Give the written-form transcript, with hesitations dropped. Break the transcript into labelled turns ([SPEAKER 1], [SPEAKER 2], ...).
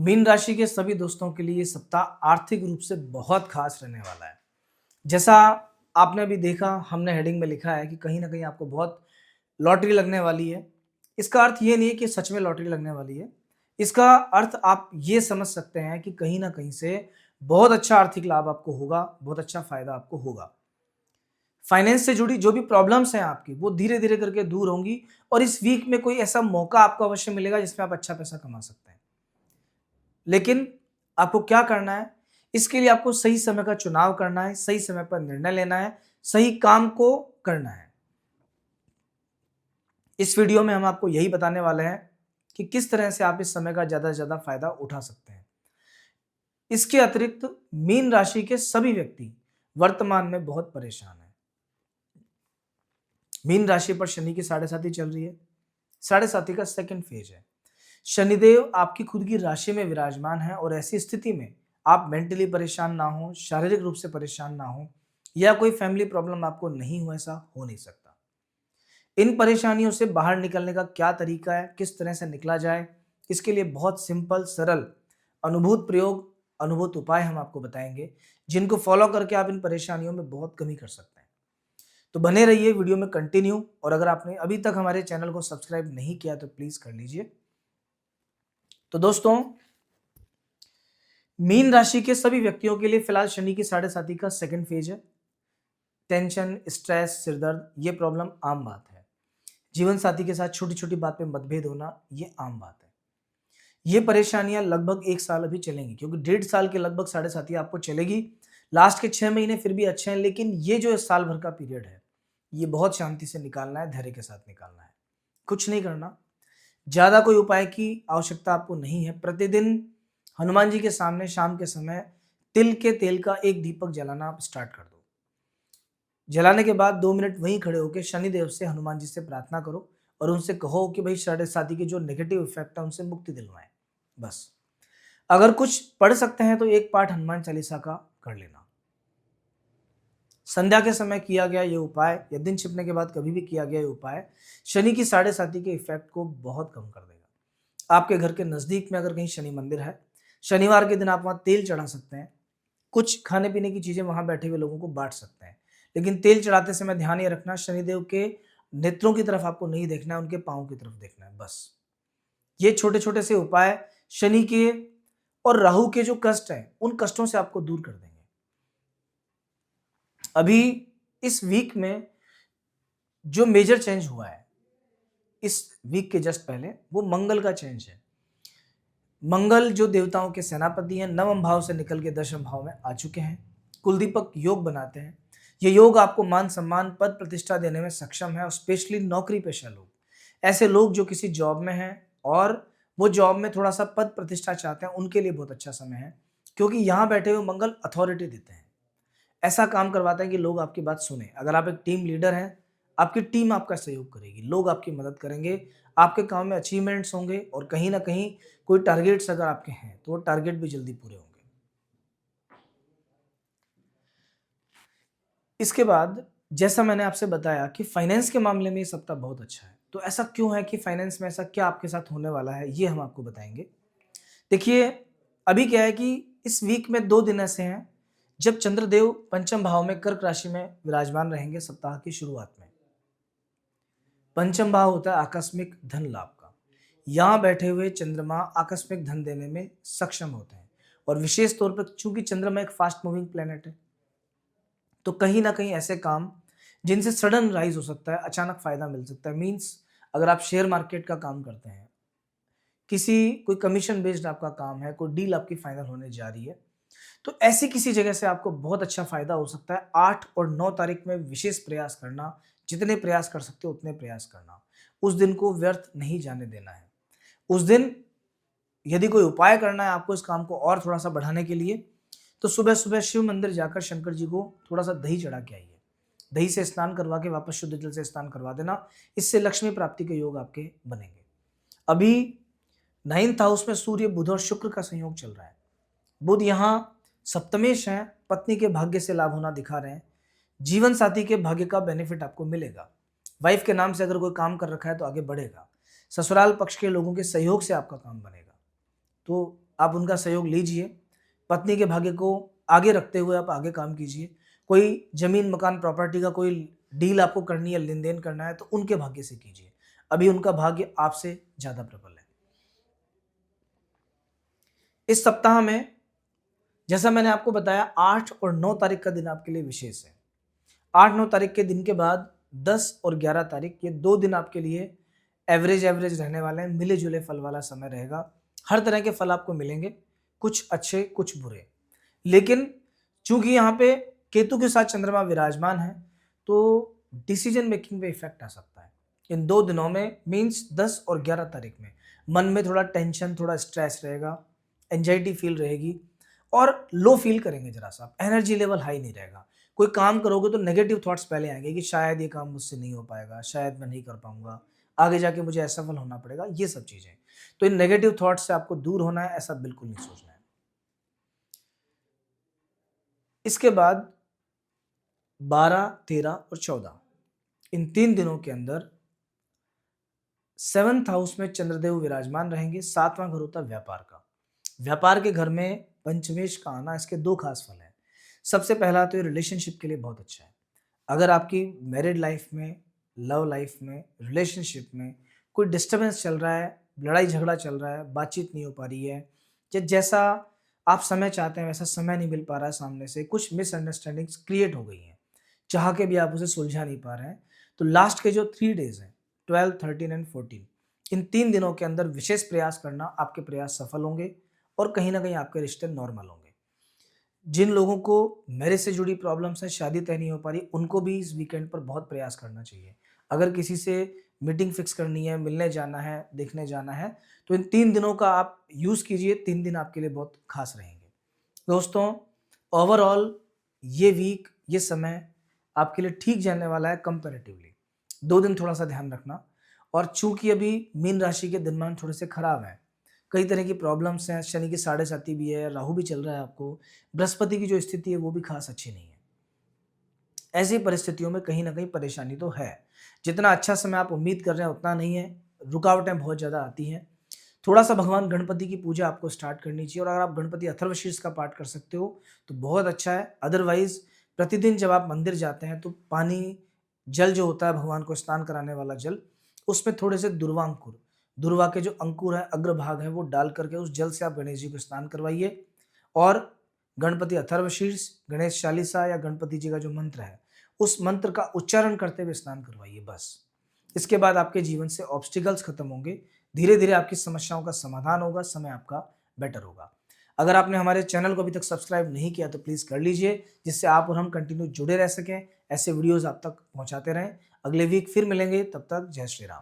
[SPEAKER 1] Mean राशि के सभी दोस्तों के लिए ये सप्ताह आर्थिक रूप से बहुत खास रहने वाला है। जैसा आपने अभी देखा, हमने हेडिंग में लिखा है कि कहीं न कहीं आपको बहुत लॉटरी लगने वाली है। इसका अर्थ ये नहीं है कि सच में लॉटरी लगने वाली है। इसका अर्थ आप ये समझ सकते हैं कि कहीं न कहीं से बहुत अच्छा आर्थिक लाभ आपको होगा, बहुत अच्छा फ़ायदा आपको होगा। फाइनेंस से जुड़ी जो भी प्रॉब्लम्स हैं आपकी, वो धीरे-धीरे करके दूर होंगी और इस वीक में कोई ऐसा मौका आपको अवश्य मिलेगा जिसमें आप अच्छा पैसा कमा सकते हैं। लेकिन आपको क्या करना है? इसके लिए आपको सही समय का चुनाव करना है, सही समय पर निर्णय लेना है, सही काम को करना है। इस वीडियो में हम आपको यही बताने वाले हैं कि किस तरह से आप इस समय का ज़्यादा से ज़्यादा फायदा उठा सकते हैं। इसके अतिरिक्त मीन राशि के सभी व्यक्ति वर्तमान में बहुत परेशान हैं। मीन राशि पर शनि की साढ़े साती चल रही है। साढ़े साती का सेकंड फेज है। शनिदेव आपकी खुद की राशि में विराजमान है और ऐसी स्थिति में आप मेंटली परेशान ना हो, शारीरिक रूप से परेशान ना हो या कोई फैमिली प्रॉब्लम आपको नहीं हो, ऐसा हो नहीं सकता। इन परेशानियों से बाहर निकलने का क्या तरीका है, किस तरह से निकला जाए, इसके लिए बहुत सिंपल, सरल, अनुभूत प्रयोग, अनुभूत उपाय हम आपको बताएंगे, जिनको फॉलो करके आप इन परेशानियों में बहुत कमी कर सकते हैं। तो बने रहिए वीडियो में कंटिन्यू, और अगर आपने अभी तक हमारे चैनल को सब्सक्राइब नहीं किया तो प्लीज कर लीजिए। तो दोस्तों, मीन राशि के सभी व्यक्तियों के लिए फिलहाल शनि की साढ़े साती का सेकंड फेज है। टेंशन, स्ट्रेस, सिरदर्द, ये प्रॉब्लम आम बात है। जीवन साथी के साथ छोटी छोटी बात पे मतभेद होना, ये आम बात है। ये परेशानियां लगभग 1 साल अभी चलेंगी, क्योंकि 1.5 साल के लगभग साढ़े साती आपको चलेगी। लास्ट के 6 महीने फिर भी अच्छे हैं, लेकिन ये जो साल भर का पीरियड है, ये बहुत शांति से निकालना है, धैर्य के साथ निकालना है। कुछ नहीं करना, ज्यादा कोई उपाय की आवश्यकता आपको नहीं है। प्रतिदिन हनुमान जी के सामने शाम के समय तिल के तेल का एक दीपक जलाना आप स्टार्ट कर दो। जलाने के बाद 2 मिनट वहीं खड़े होकर शनिदेव से, हनुमान जी से प्रार्थना करो और उनसे कहो कि भाई साढ़े साथी के जो नेगेटिव इफेक्ट है उनसे मुक्ति दिलवाएं। बस, अगर कुछ पढ़ सकते हैं तो एक पाठ हनुमान चालीसा का कर लेना। संध्या के समय किया गया ये उपाय या दिन छिपने के बाद कभी भी किया गया ये उपाय शनि की साढ़े साती के इफेक्ट को बहुत कम कर देगा। आपके घर के नजदीक में अगर कहीं शनि मंदिर है, शनिवार के दिन आप वहां तेल चढ़ा सकते हैं। कुछ खाने पीने की चीजें वहां बैठे हुए लोगों को बांट सकते हैं, लेकिन तेल चढ़ाते समय ध्यान ये रखना, शनिदेव के नेत्रों की तरफ आपको नहीं देखना है, उनके पांव की तरफ देखना है। बस, ये छोटे छोटे से उपाय शनि के और राहु के जो कष्ट हैं, उन कष्टों से आपको दूर कर देंगे। अभी इस वीक में जो मेजर चेंज हुआ है, इस वीक के जस्ट पहले, वो मंगल का चेंज है। मंगल जो देवताओं के सेनापति हैं, नवम भाव से निकल के दशम भाव में आ चुके हैं। कुलदीपक योग बनाते हैं। ये योग आपको मान सम्मान, पद प्रतिष्ठा देने में सक्षम है, और स्पेशली नौकरी पेशा लोग, ऐसे लोग जो किसी जॉब में हैं और वो जॉब में थोड़ा सा पद प्रतिष्ठा चाहते हैं, उनके लिए बहुत अच्छा समय है, क्योंकि यहाँ बैठे हुए मंगल अथॉरिटी देते हैं। ऐसा काम करवाता है कि लोग आपकी बात सुने। अगर आप एक टीम लीडर हैं, आपकी टीम आपका सहयोग करेगी, लोग आपकी मदद करेंगे, आपके काम में अचीवमेंट्स होंगे, और कहीं ना कहीं कोई टारगेट्स अगर आपके हैं तो वो टारगेट भी जल्दी पूरे होंगे। इसके बाद, जैसा मैंने आपसे बताया कि फाइनेंस के मामले में ये सप्ताह बहुत अच्छा है, तो ऐसा क्यों है कि फाइनेंस में ऐसा क्या आपके साथ होने वाला है, ये हम आपको बताएंगे। देखिए, अभी क्या है कि इस वीक में 2 दिन ऐसे हैं जब चंद्रदेव पंचम भाव में कर्क राशि में विराजमान रहेंगे सप्ताह की शुरुआत में। पंचम भाव होता है आकस्मिक धन लाभ का। यहाँ बैठे हुए चंद्रमा आकस्मिक धन देने में सक्षम होते हैं, और विशेष तौर पर चूंकि चंद्रमा एक फास्ट मूविंग प्लेनेट है, तो कहीं ना कहीं ऐसे काम जिनसे सडन राइज हो सकता है, अचानक फायदा मिल सकता है। मीन्स, अगर आप शेयर मार्केट का काम करते हैं, कोई कमीशन बेस्ड आपका काम है, कोई डील आपकी फाइनल होने जा रही है, तो ऐसी किसी जगह से आपको बहुत अच्छा फायदा हो सकता है। 8 और 9 तारीख में विशेष प्रयास करना, जितने प्रयास कर सकते हो उतने प्रयास करना। उस दिन को व्यर्थ नहीं जाने देना है। उस दिन यदि कोई उपाय करना है आपको इस काम को और थोड़ा सा बढ़ाने के लिए, तो सुबह सुबह शिव मंदिर जाकर शंकर जी को थोड़ा सा दही चढ़ा के आइए। दही से स्नान करवा के वापस शुद्ध जल से स्नान करवा देना। इससे लक्ष्मी प्राप्ति के योग आपके बनेंगे। अभी 9th हाउस में सूर्य, बुध और शुक्र का संयोग चल रहा है। बुध यहाँ सप्तमेश है, पत्नी के भाग्य से लाभ होना दिखा रहे हैं। जीवन साथी के भाग्य का बेनिफिट आपको मिलेगा। वाइफ के नाम से अगर कोई काम कर रखा है तो आगे बढ़ेगा। ससुराल पक्ष के लोगों के सहयोग से आपका काम बनेगा। तो आप उनका सहयोग लीजिए। पत्नी के भाग्य को आगे रखते हुए आप आगे काम कीजिए। कोई ज़मीन, मकान, प्रॉपर्टी का कोई डील आपको करनी है, लेन-देन करना है तो उनके भाग्य से कीजिए। अभी उनका भाग्य आपसे ज़्यादा प्रबल है। इस सप्ताह में जैसा मैंने आपको बताया 8 और 9 तारीख का दिन आपके लिए विशेष है। 8-9 तारीख के दिन के बाद 10 और 11 तारीख, ये 2 दिन आपके लिए एवरेज रहने वाले हैं, मिले-जुले फल वाला समय रहेगा। हर तरह के फल आपको मिलेंगे, कुछ अच्छे, कुछ बुरे। लेकिन चूँकि यहाँ पे केतु के साथ चंद्रमा विराजमान है, तो डिसीजन मेकिंग पे इफ़ेक्ट आ सकता है। इन 2 दिनों में मीन्स 10 और 11 तारीख में मन में थोड़ा टेंशन, थोड़ा स्ट्रेस रहेगा, एंग्जायटी फील रहेगी और लो फील करेंगे ज़रा-सा, आप एनर्जी लेवल हाई नहीं रहेगा। कोई काम करोगे तो नेगेटिव थॉट्स पहले आएँगे कि शायद ये काम मुझसे नहीं हो पाएगा, शायद मैं नहीं कर पाऊँगा, आगे जाके मुझे असफल होना पड़ेगा, ये सब चीज़ें। तो इन नेगेटिव थॉट्स से आपको दूर होना है, ऐसा बिल्कुल नहीं सोचना है। इसके बाद 12, 13 और 14 इन 3 दिनों के अंदर 7th हाउस में चंद्रदेव विराजमान रहेंगे। 7वां घर होता है व्यापार का। व्यापार के घर में पंचमेश का आना, इसके 2 खास फल हैं। सबसे पहला तो ये रिलेशनशिप के लिए बहुत अच्छा है। अगर आपकी मैरिड लाइफ में, लव लाइफ में, रिलेशनशिप में कोई डिस्टर्बेंस चल रहा है, लड़ाई झगड़ा चल रहा है, बातचीत नहीं हो पा रही है, या जैसा आप समय चाहते हैं वैसा समय नहीं मिल पा रहा है सामने से, कुछ मिसअंडरस्टैंडिंग्स क्रिएट हो गई हैं, चाह के भी आप उसे सुलझा नहीं पा रहे हैं, तो लास्ट के जो 3 डेज़ हैं 12, 13 एंड 14, इन 3 दिनों के अंदर विशेष प्रयास करना, आपके प्रयास सफल होंगे और कहीं न कहीं आपके रिश्ते नॉर्मल होंगे। जिन लोगों को मैरिज से जुड़ी प्रॉब्लम्स हैं, शादी तय नहीं हो पा रही, उनको भी इस वीकेंड पर बहुत प्रयास करना चाहिए। अगर किसी से मीटिंग फिक्स करनी है, मिलने जाना है, देखने जाना है, तो इन 3 दिनों का आप यूज़ कीजिए, 3 दिन आपके लिए बहुत खास रहेंगे। दोस्तों, ओवरऑल ये वीक, ये समय आपके लिए ठीक जाने वाला है कंपैरेटिवली। 2 दिन थोड़ा-सा ध्यान रखना, और चूँकि अभी मीन राशि के दिनमान थोड़े से खराब हैं, कई तरह की प्रॉब्लम्स हैं, शनि की साढ़े साती भी है, राहु भी चल रहा है आपको, बृहस्पति की जो स्थिति है वो भी खास अच्छी नहीं है। ऐसी परिस्थितियों में कहीं न कहीं परेशानी तो है। जितना अच्छा समय आप उम्मीद कर रहे हैं उतना नहीं है, रुकावटें बहुत ज़्यादा आती हैं। थोड़ा-सा भगवान गणपति की पूजा आपको स्टार्ट करनी चाहिए, और अगर आप गणपति अथर्वशीर्ष का पाठ कर सकते हो तो बहुत अच्छा है। अदरवाइज़ प्रतिदिन जब आप मंदिर जाते हैं तो पानी, जल जो होता है भगवान को स्नान कराने वाला जल, उसमें थोड़े से दुर्वा अंकुर, दुर्वा के जो अंकुर हैं, अग्रभाग है, वो डाल करके उस जल से आप गणेश जी को स्नान करवाइए। और गणपति अथर्वशीर्ष, गणेश चालीसा या गणपति जी का जो मंत्र है, उस मंत्र का उच्चारण करते हुए स्नान करवाइए बस। इसके बाद आपके जीवन से ऑब्स्टिकल्स खत्म होंगे, धीरे-धीरे आपकी समस्याओं का समाधान होगा, समय आपका बेटर होगा। अगर आपने हमारे चैनल को अभी तक सब्सक्राइब नहीं किया तो प्लीज़ कर लीजिए, जिससे आप और हम कंटिन्यू जुड़े रह सकें, ऐसे वीडियोज़ आप तक पहुँचाते रहें। अगले वीक फिर मिलेंगे, तब तक जय श्री राम।